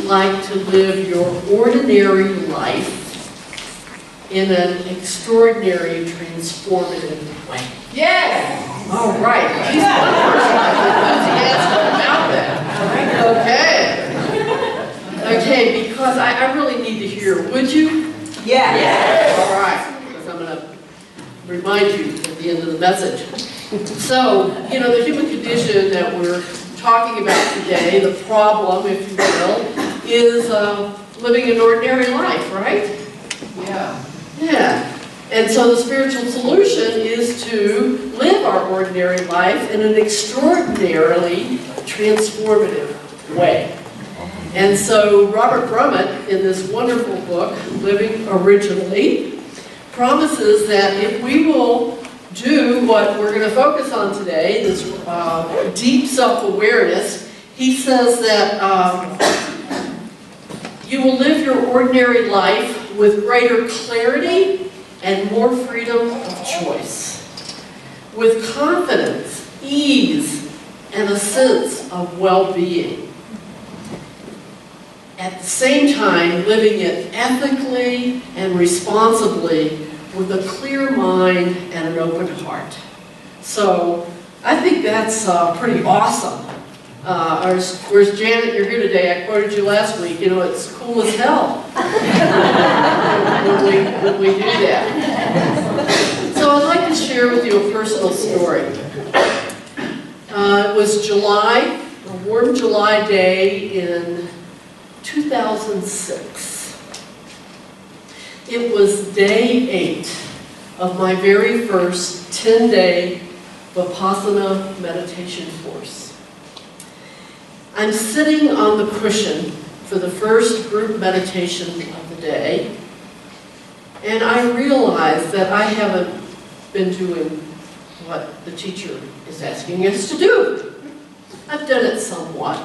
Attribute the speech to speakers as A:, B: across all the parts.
A: like to live your ordinary life in an extraordinary, transformative way?
B: Yes!
A: All right. She's one person enthusiastic about that. Okay, because I really need to hear. Would you?
B: Yes!
A: All right. Because I'm going to remind you at the end of the message. So, you know, the human condition that we're talking about today, the problem, if you will, is living an ordinary life, right?
B: Yeah.
A: Yeah. And so the spiritual solution is to live our ordinary life in an extraordinarily transformative way. And so Robert Brummett, in this wonderful book, Living Originally, promises that if we will do what we're going to focus on today, this deep self-awareness, he says that you will live your ordinary life with greater clarity and more freedom of choice, with confidence, ease, and a sense of well-being. At the same time, living it ethically and responsibly with a clear mind and an open heart. So I think that's pretty awesome. Where's Janet? You're here today. I quoted you last week. You know, it's cool as hell when we do that. So I'd like to share with you a personal story. It was July, a warm July day in 2006. It was day 8 of my very first 10-day Vipassana meditation course. I'm sitting on the cushion for the first group meditation of the day, and I realize that I haven't been doing what the teacher is asking us to do. I've done it somewhat,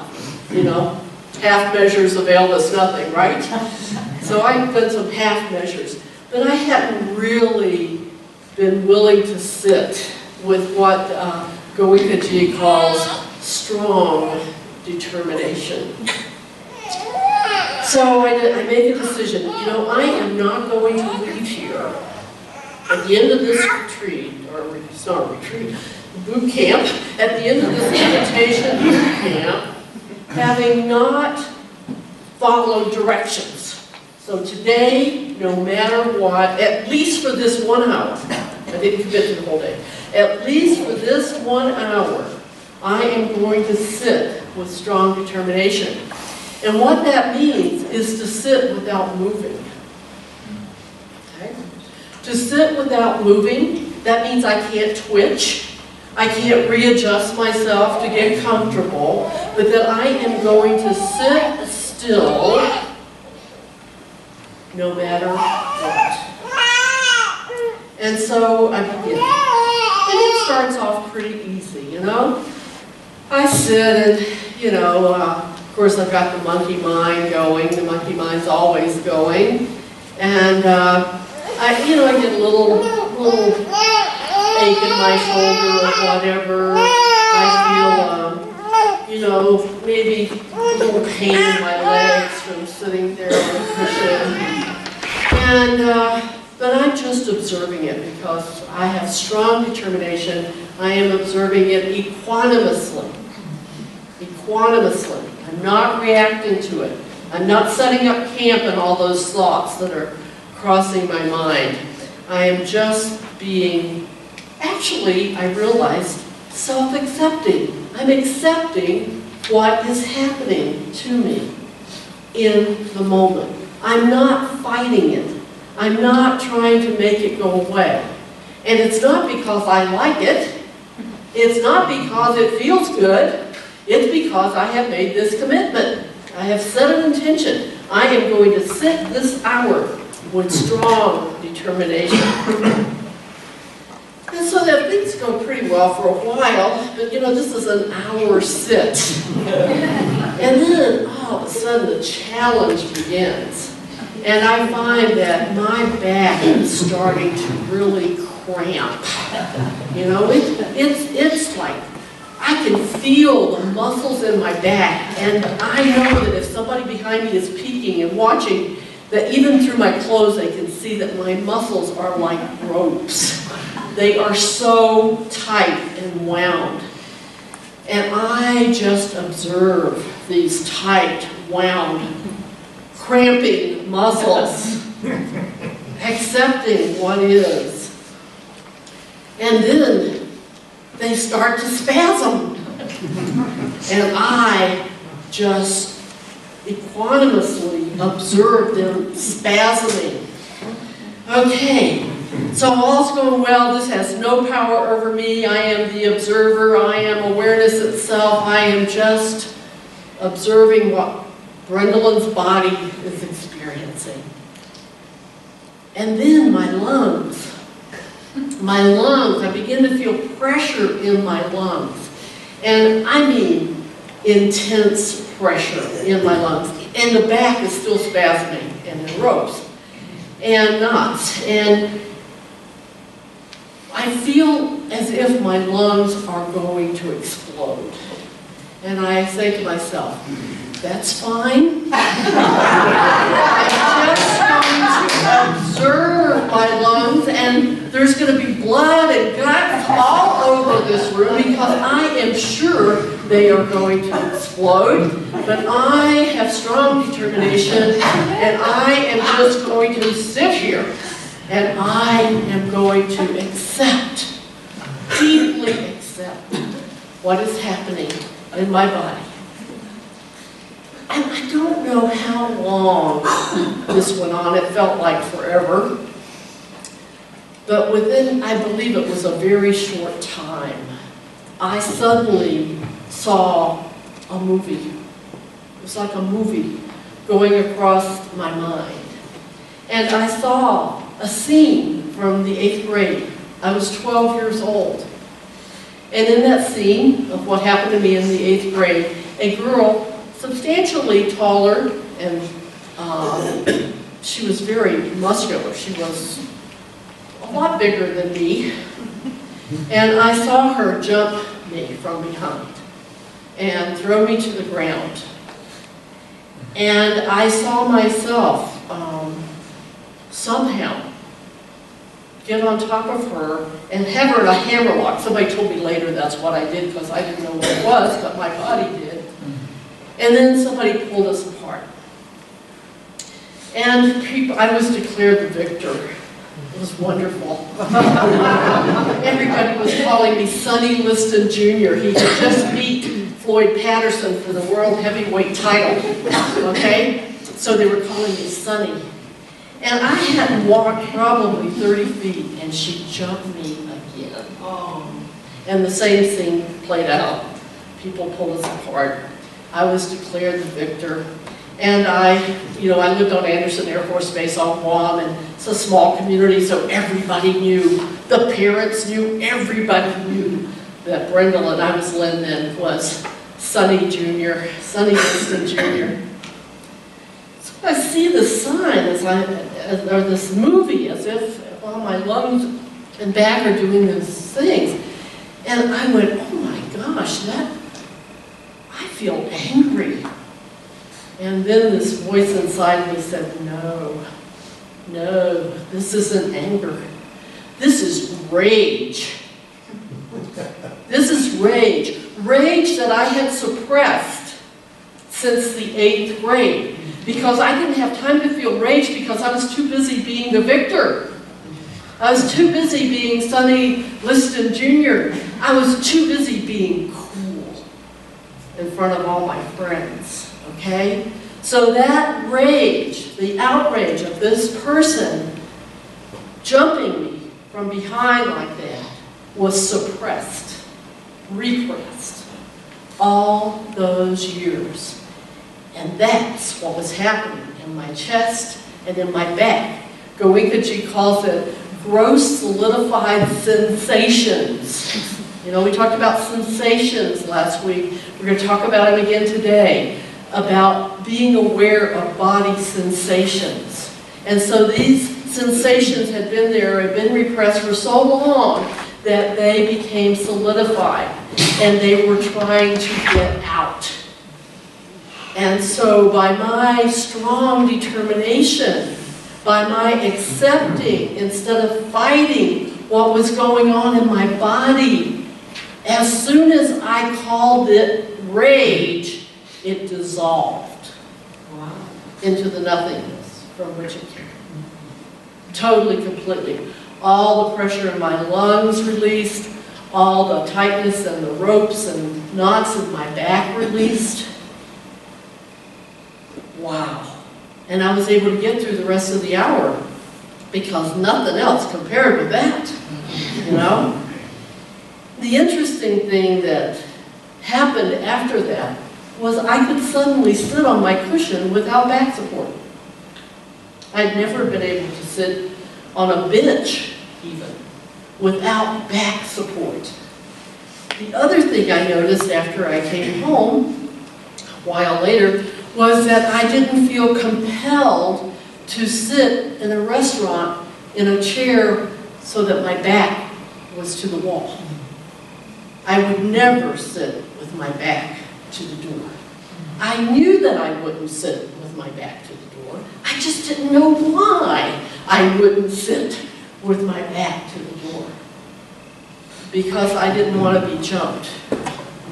A: you know. Half measures avail us nothing, right? So I've done some half measures, but I hadn't really been willing to sit with what Goenkaji calls strong determination. So I made a decision, you know, I am not going to leave here at the end of this retreat, or it's not a retreat, boot camp, at the end of this meditation boot camp, having not followed directions. So today, no matter what, at least for this 1 hour, I didn't commit to the whole day, at least for this 1 hour, I am going to sit with strong determination. And what that means is to sit without moving. Okay? To sit without moving, that means I can't twitch. I can't readjust myself to get comfortable, but that I am going to sit still no matter what. And so I begin. And it starts off pretty easy, you know? I sit and, you know, of course I've got the monkey mind going. The monkey mind's always going. And I get a little ache in my shoulder or whatever. I feel, maybe a little pain in my legs from sitting there on the cushion. And, but I'm just observing it because I have strong determination. I am observing it equanimously. Equanimously. I'm not reacting to it. I'm not setting up camp and all those thoughts that are crossing my mind. I am just being, actually, I realized, self-accepting. I'm accepting what is happening to me in the moment. I'm not fighting it. I'm not trying to make it go away. And it's not because I like it. It's not because it feels good. It's because I have made this commitment. I have set an intention. I am going to sit this hour with strong determination. And so that things go pretty well for a while, but this is an hour sit. And then all of a sudden the challenge begins. And I find that my back is starting to really cramp. It's like, I can feel the muscles in my back, and I know that if somebody behind me is peeking and watching, that even through my clothes they can see that my muscles are like ropes. They are so tight and wound. And I just observe these tight, wound, cramping muscles, accepting what is. And then they start to spasm. And I just equanimously observe them spasming. Okay, so all's going well. This has no power over me. I am the observer. I am awareness itself. I am just observing what Brendalyn's body is experiencing. And then my lungs, I begin to feel pressure in my lungs. And I mean intense pressure in my lungs. And the back is still spasming, and the ropes and knots. And I feel as if my lungs are going to explode. And I say to myself, that's fine. I'm just going to observe my lungs, and there's going to be blood and guts all over this room because I am sure they are going to explode. But I have strong determination, and I am just going to sit here, and I am going to accept, deeply accept what is happening in my body. And I don't know how long this went on. It felt like forever. But within, I believe it was a very short time, I suddenly saw a movie. It was like a movie going across my mind. And I saw a scene from the 8th grade. I was 12 years old. And in that scene of what happened to me in the 8th grade, a girl substantially taller, and she was very muscular. She was a lot bigger than me. And I saw her jump me from behind and throw me to the ground. And I saw myself somehow get on top of her and have her in a hammerlock. Somebody told me later that's what I did because I didn't know what it was, but my body did. And then somebody pulled us apart. And I was declared the victor. It was wonderful. Everybody was calling me Sonny Liston Jr. He had just beat Floyd Patterson for the world heavyweight title. Okay? So they were calling me Sonny. And I hadn't walked probably 30 feet, and she jumped me again. Oh. And the same scene played out. People pulled us apart. I was declared the victor. And I lived on Anderson Air Force Base on Guam, and it's a small community, so everybody knew. The parents knew, everybody knew that Brendalyn, I was Lynn then, was Sonny Jr., Sonny Liston Jr. So I see this sign, or this movie, as if my lungs and back are doing these things. And I went, oh my gosh, I feel angry. And then this voice inside me said, no, this isn't anger. This is rage. This is rage. Rage that I had suppressed since the 8th grade. Because I didn't have time to feel rage because I was too busy being the victor. I was too busy being Sonny Liston Jr. I was too busy being cool in front of all my friends. Okay? So that rage, the outrage of this person jumping me from behind like that was suppressed, repressed all those years. And that's what was happening in my chest and in my back. Goenkaji calls it gross solidified sensations. We talked about sensations last week. We're going to talk about them again today, about being aware of body sensations. And so these sensations had been there, had been repressed for so long that they became solidified. and they were trying to get out. And so by my strong determination, by my accepting instead of fighting what was going on in my body, as soon as I called it rage, it dissolved into the nothingness from which it came. Totally, completely. All the pressure in my lungs released, all the tightness and the ropes and knots in my back released. Wow. And I was able to get through the rest of the hour because nothing else compared with that, you know? The interesting thing that happened after that was I could suddenly sit on my cushion without back support. I'd never been able to sit on a bench even without back support. The other thing I noticed after I came home, a while later, was that I didn't feel compelled to sit in a restaurant in a chair so that my back was to the wall. I would never sit with my back to the door. I knew that I wouldn't sit with my back to the door. I just didn't know why I wouldn't sit with my back to the door. Because I didn't want to be jumped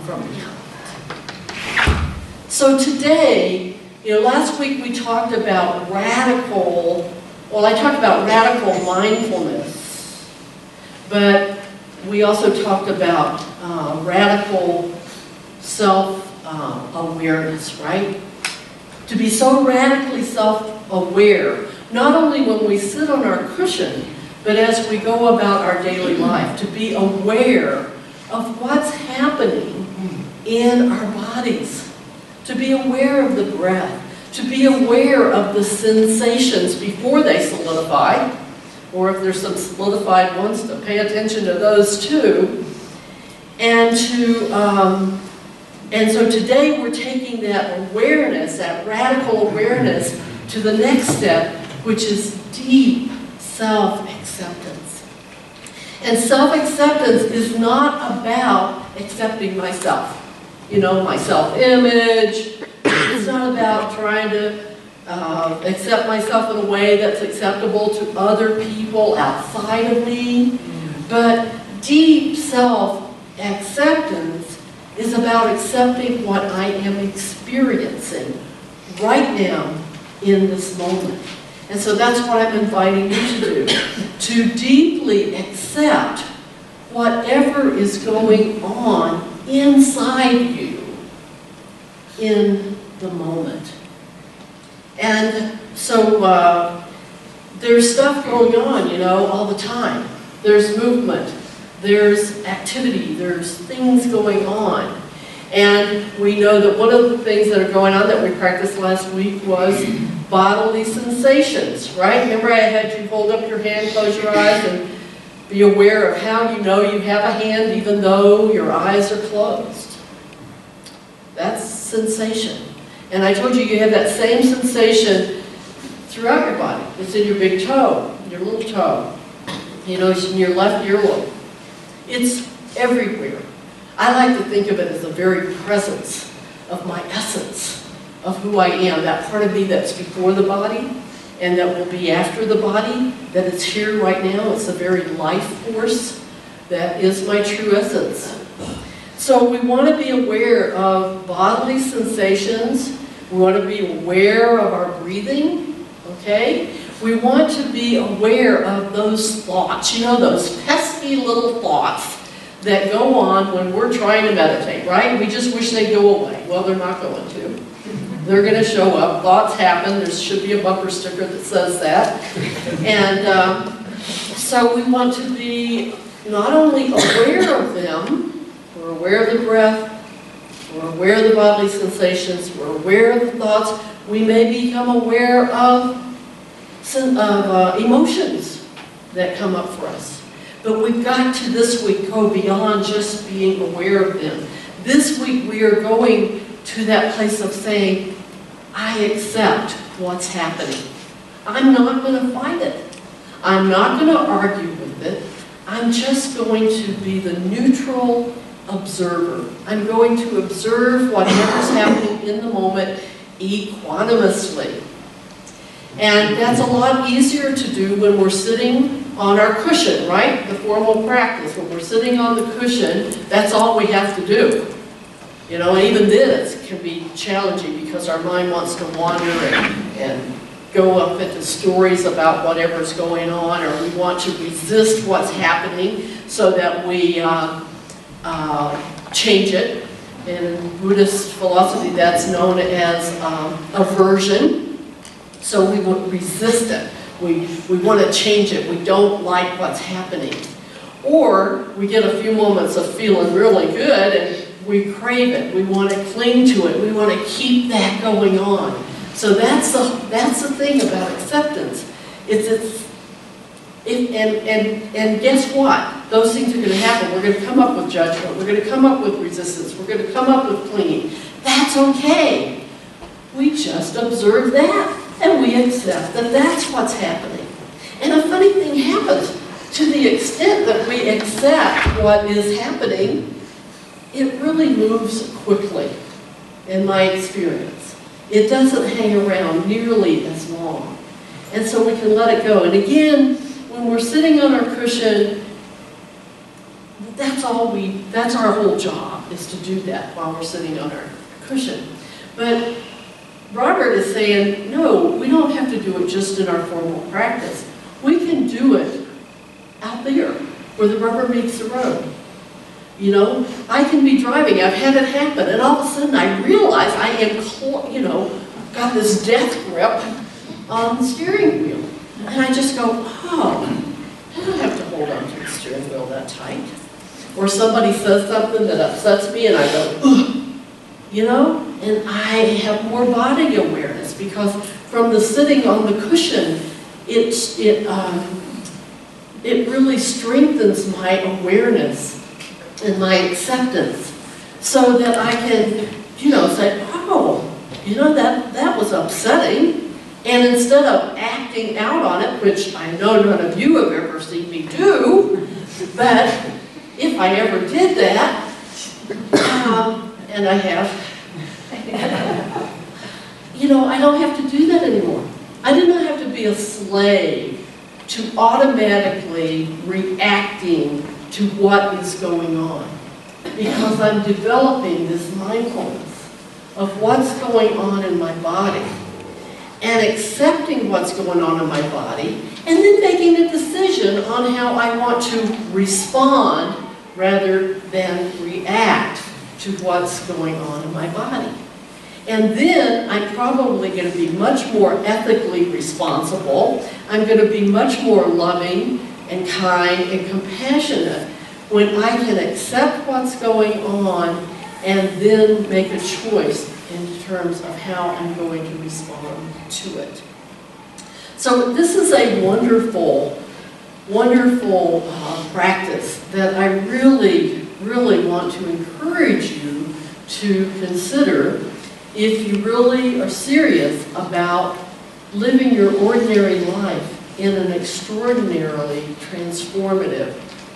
A: from behind. So today, last week we talked about I talked about radical mindfulness, but we also talked about radical self-awareness, right? To be so radically self-aware, not only when we sit on our cushion, but as we go about our daily life, to be aware of what's happening in our bodies, to be aware of the breath, to be aware of the sensations before they solidify, or if there's some solidified ones, to pay attention to those too. And so today we're taking that awareness, that radical awareness, to the next step, which is deep self-acceptance. And self-acceptance is not about accepting myself. My self-image. It's not about trying to accept myself in a way that's acceptable to other people outside of me. But deep self-acceptance is about accepting what I am experiencing right now in this moment. And so that's what I'm inviting you to do, to deeply accept whatever is going on inside you in the moment. And so there's stuff going on, all the time. There's movement, there's activity, there's things going on. And we know that one of the things that are going on that we practiced last week was bodily sensations, right? Remember I had you hold up your hand, close your eyes, and be aware of how you know you have a hand even though your eyes are closed. That's sensation. And I told you you have that same sensation throughout your body. It's in your big toe, your little toe. It's in your left earlobe. It's everywhere. I like to think of it as the very presence of my essence, of who I am, that part of me that's before the body and that will be after the body, that is here right now. It's the very life force that is my true essence. So we want to be aware of bodily sensations. We want to be aware of our breathing, okay? We want to be aware of those thoughts, those pesky little thoughts that go on when we're trying to meditate, right? We just wish they'd go away. Well, they're not going to. They're going to show up. Thoughts happen. There should be a bumper sticker that says that. And so we want to be not only aware of them, we're aware of the breath, we're aware of the bodily sensations, we're aware of the thoughts. We may become aware of emotions that come up for us. But we've got to this week go beyond just being aware of them. This week we are going to that place of saying, I accept what's happening. I'm not going to fight it. I'm not going to argue with it. I'm just going to be the neutral observer. I'm going to observe whatever's happening in the moment equanimously. And that's a lot easier to do when we're sitting on our cushion, right? The formal practice. When we're sitting on the cushion, that's all we have to do. You know, and even this can be challenging because our mind wants to wander and go up into stories about whatever's going on, or we want to resist what's happening so that we change it. In Buddhist philosophy, that's known as aversion. So we would resist it. We want to change it. We don't like what's happening. Or we get a few moments of feeling really good and we crave it. We want to cling to it. We want to keep that going on. So that's the thing about acceptance. And guess what? Those things are going to happen. We're going to come up with judgment. We're going to come up with resistance. We're going to come up with clinging. That's okay. We just observe that. And we accept that that's what's happening. And a funny thing happens. To the extent that we accept what is happening, it really moves quickly, in my experience. It doesn't hang around nearly as long. And so we can let it go. And again, when we're sitting on our cushion, that's our whole job, is to do that while we're sitting on our cushion. But Robert is saying, no, we don't have to do it just in our formal practice. We can do it out there where the rubber meets the road. You know, I can be driving, I've had it happen, and all of a sudden I realize I am, got this death grip on the steering wheel. And I just go, oh, I don't have to hold on to the steering wheel that tight. Or somebody says something that upsets me and I go, ugh. You know, and I have more body awareness because from the sitting on the cushion, it really strengthens my awareness and my acceptance so that I can, say, oh, that was upsetting. And instead of acting out on it, which I know none of you have ever seen me do, but if I ever did that, and I have, I don't have to do that anymore. I do not have to be a slave to automatically reacting to what is going on, because I'm developing this mindfulness of what's going on in my body and accepting what's going on in my body and then making a decision on how I want to respond rather than react to what's going on in my body. And then I'm probably going to be much more ethically responsible. I'm going to be much more loving and kind and compassionate when I can accept what's going on and then make a choice in terms of how I'm going to respond to it. So this is a wonderful, wonderful practice that I really, really want to encourage you to consider if you really are serious about living your ordinary life in an extraordinarily transformative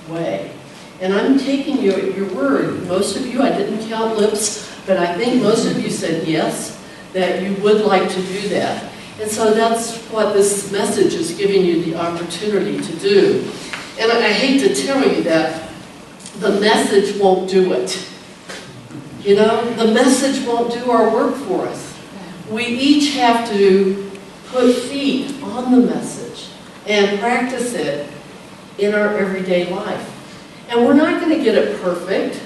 A: way. And I'm taking you at your word. Most of you, I didn't count lips, but I think most of you said yes, that you would like to do that. And so that's what this message is giving you the opportunity to do. And I hate to tell you that the message won't do it. The message won't do our work for us. We each have to put feet on the message and practice it in our everyday life. And we're not going to get it perfect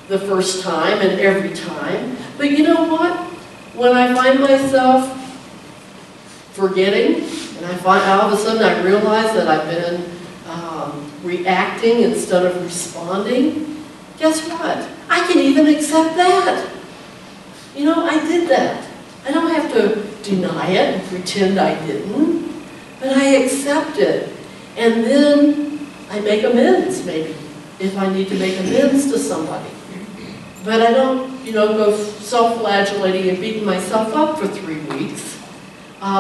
A: the first time and every time. But you know what? When I find myself forgetting, and all of a sudden I realize that I've been reacting instead of responding, guess what? I can even accept that. I did that. I don't have to deny it and pretend I didn't, but I accept it. And then I make amends, maybe, if I need to make amends to somebody. But I don't, go self-flagellating and beating myself up for 3 weeks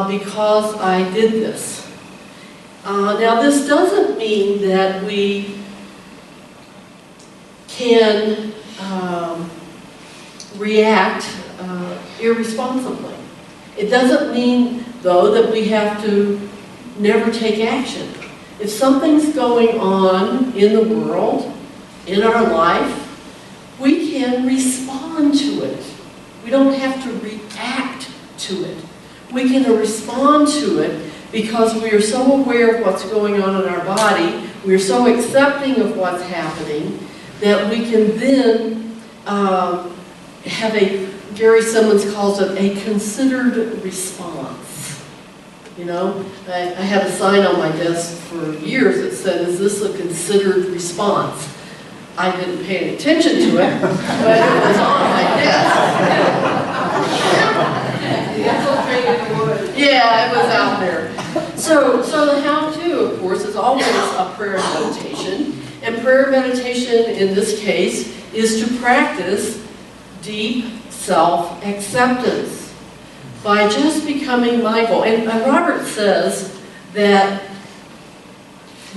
A: because I did this. Now, this doesn't mean that we can react irresponsibly. It doesn't mean, though, that we have to never take action. If something's going on in the world, in our life, we can respond to it. We don't have to react to it. We can respond to it because we are so aware of what's going on in our body, we are so accepting of what's happening, that we can then have a, Gary Simmons calls it a considered response. You know, I had a sign on my desk for years that said, "Is this a considered response?" I didn't pay any attention to it, but it was on my desk. Yeah, it was out there. So the how-to, of course, is always a prayer meditation. And prayer meditation, in this case, is to practice deep self-acceptance by just becoming mindful. And Robert says that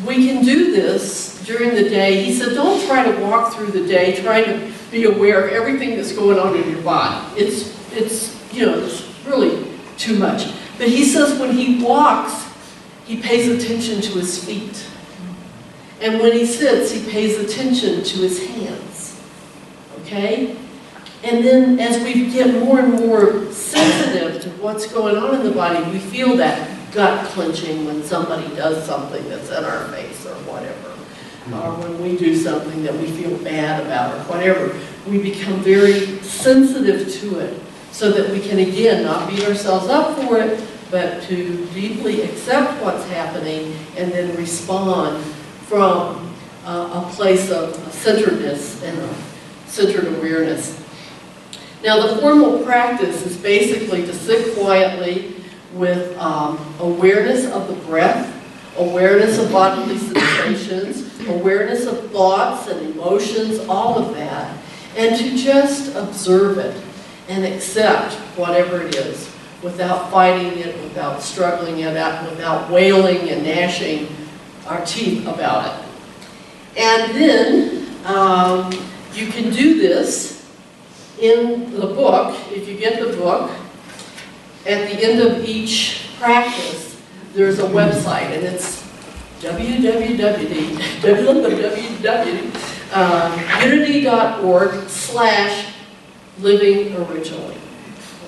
A: we can do this during the day. He said, don't try to walk through the day trying to be aware of everything that's going on in your body. It's really too much. But he says when he walks, he pays attention to his feet. And when he sits, he pays attention to his hands. Okay? And then as we get more and more sensitive to what's going on in the body, we feel that gut clenching when somebody does something that's in our face or whatever. Or when we do something that we feel bad about or whatever. We become very sensitive to it so that we can, again, not beat ourselves up for it, but to deeply accept what's happening and then respond from a place of centeredness and a centered awareness. Now, the formal practice is basically to sit quietly with awareness of the breath, awareness of bodily sensations, awareness of thoughts and emotions, all of that, and to just observe it and accept whatever it is without fighting it, without struggling it out, without wailing and gnashing our teeth about it. And then you can do this in the book. If you get the book, at the end of each practice, there's a website, and it's www.unity.org/living originally.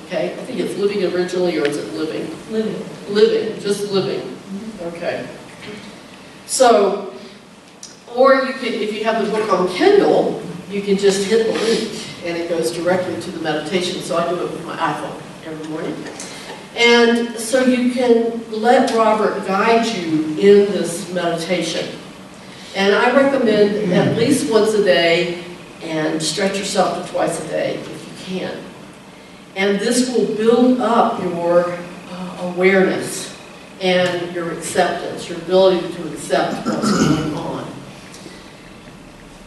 A: Okay, I think it's living originally, or is it living?
B: Living.
A: Living, just living. Okay. So, or you could, if you have the book on Kindle, you can just hit the link, and it goes directly to the meditation. So I do it with my iPhone every morning. And so you can let Robert guide you in this meditation. And I recommend at least once a day, and stretch yourself to twice a day if you can. And this will build up your awareness and your acceptance, your ability to accept what's going on.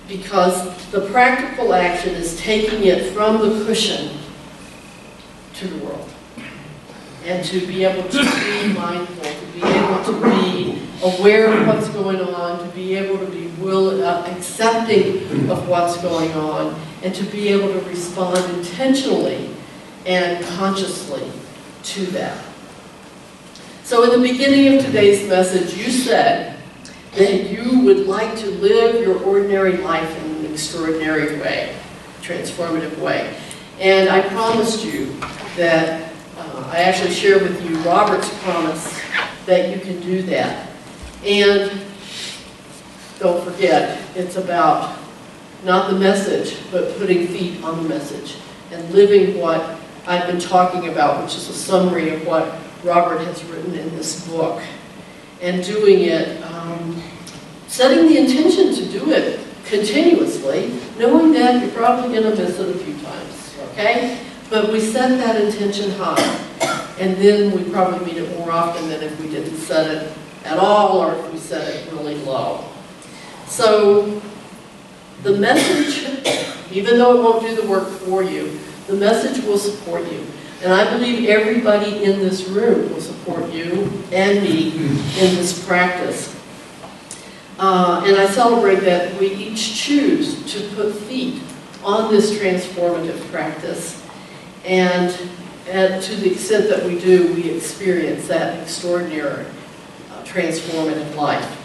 A: Because the practical action is taking it from the cushion to the world. And to be able to be mindful, to be able to be aware of what's going on, to be able to be accepting of what's going on, and to be able to respond intentionally and consciously to that. So in the beginning of today's message, you said that you would like to live your ordinary life in an extraordinary way, transformative way. And I promised you that I actually shared with you Robert's promise that you can do that. And don't forget, it's about not the message, but putting feet on the message and living what I've been talking about, which is a summary of what Robert has written in this book. And doing it, setting the intention to do it continuously, knowing that you're probably going to miss it a few times, okay? But we set that intention high, and then we probably meet it more often than if we didn't set it at all, or if we set it really low. So the message, even though it won't do the work for you, the message will support you. And I believe everybody in this room will support you and me in this practice. And I celebrate that we each choose to put feet on this transformative practice. And to the extent that we do, we experience that extraordinary transformative life.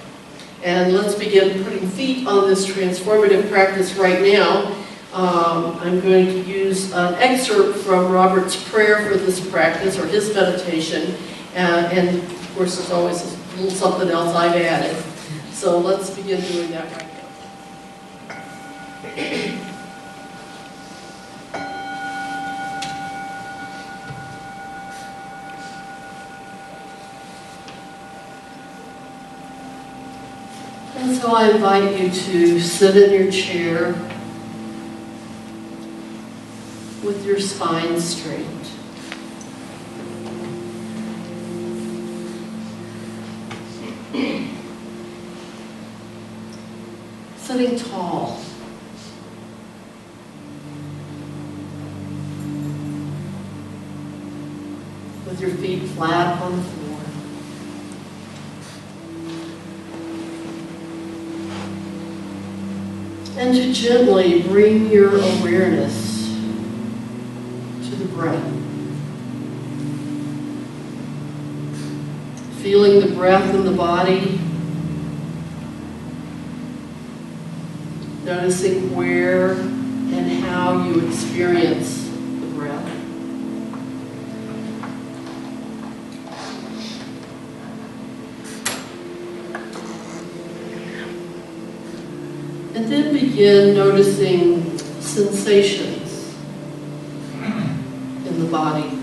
A: And let's begin putting feet on this transformative practice right now. I'm going to use an excerpt from Robert's prayer for this practice, or his meditation, and of course there's always a little something else I've added. So let's begin doing that right now. And so I invite you to sit in your chair with your spine straight. Sitting tall. With your feet flat on the floor. And to gently bring your awareness to the breath. Feeling the breath in the body. Noticing where and how you experience the breath. And then begin noticing sensations in the body.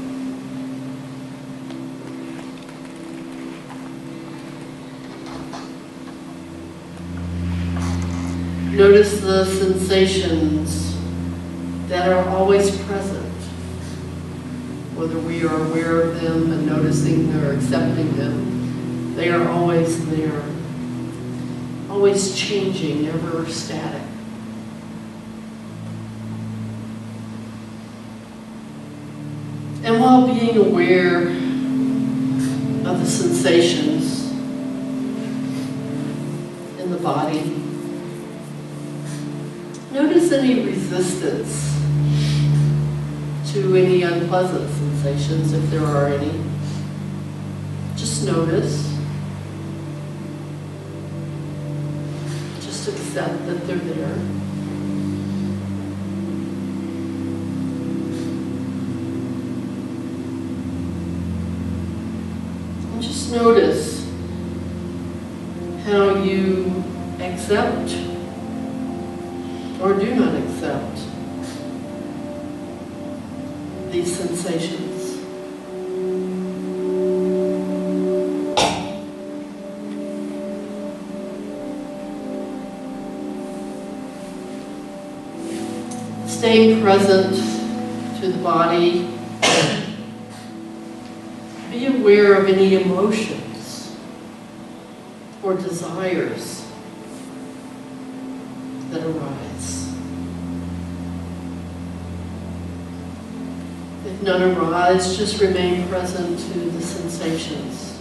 A: Notice the sensations that are always present, whether we are aware of them and noticing or accepting them. They are always there, always changing, never static. And while being aware of the sensations in the body, notice any resistance to any unpleasant sensations, if there are any. Just notice. Just accept that they're there. And just notice how you accept or do not accept these sensations. Staying present to the body, be aware of any emotions or desires that arise. If none arise, just remain present to the sensations.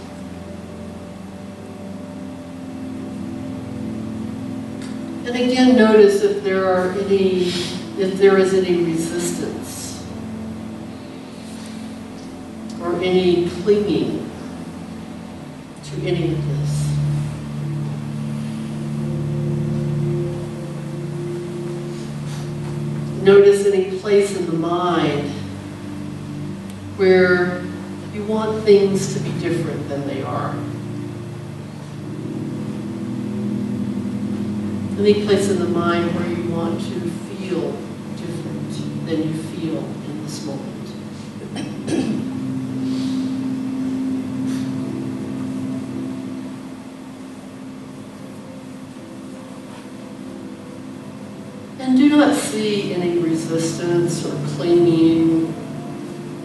A: And again, notice if there is any resistance or any clinging to any of this. Notice any place in the mind where you want things to be different than they are. Any place in the mind where you want to feel different than you feel in this moment. And do not see any resistance or clinging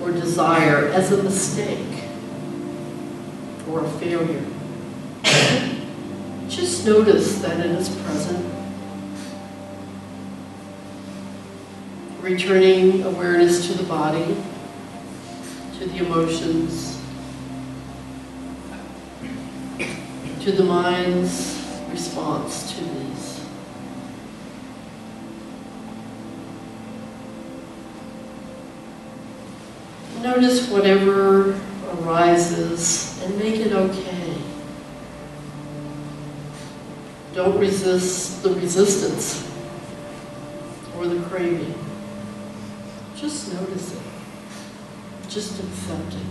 A: or desire as a mistake or a failure. Just notice that it is present. Returning awareness to the body, to the emotions, to the mind's response to these. Notice whatever arises and make it okay. Don't resist the resistance or the craving. Just notice it. Just accept it.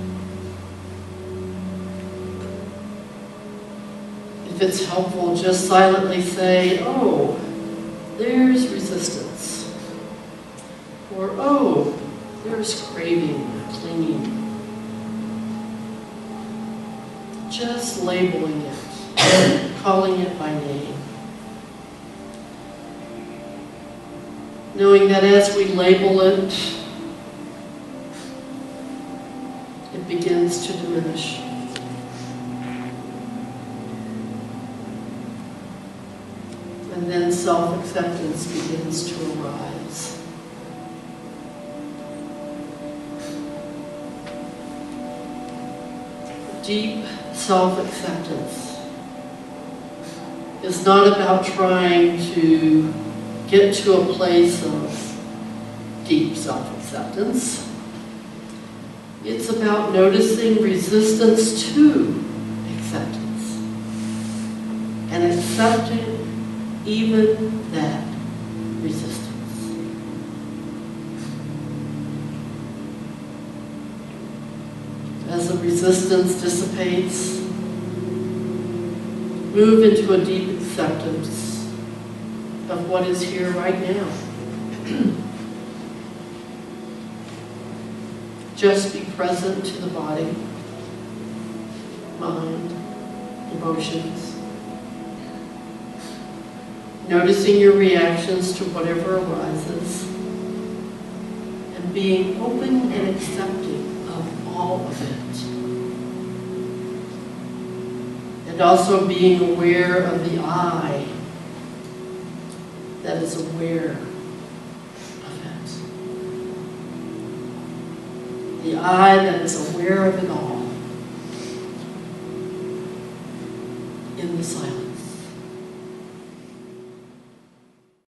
A: If it's helpful, just silently say, oh, there's resistance. Or, oh, there's craving, clinging. Just labeling it, calling it by name. Knowing that as we label it, it begins to diminish. And then self-acceptance begins to arise. Deep self-acceptance is not about trying to get to a place of deep self-acceptance. It's about noticing resistance to acceptance and accepting even that resistance. As the resistance dissipates, move into a deep acceptance of what is here right now. Just be present to the body, mind, emotions. Noticing your reactions to whatever arises, and being open and accepting of all of it. And also being aware of the I that is aware of it. The I that is aware of it all in the silence.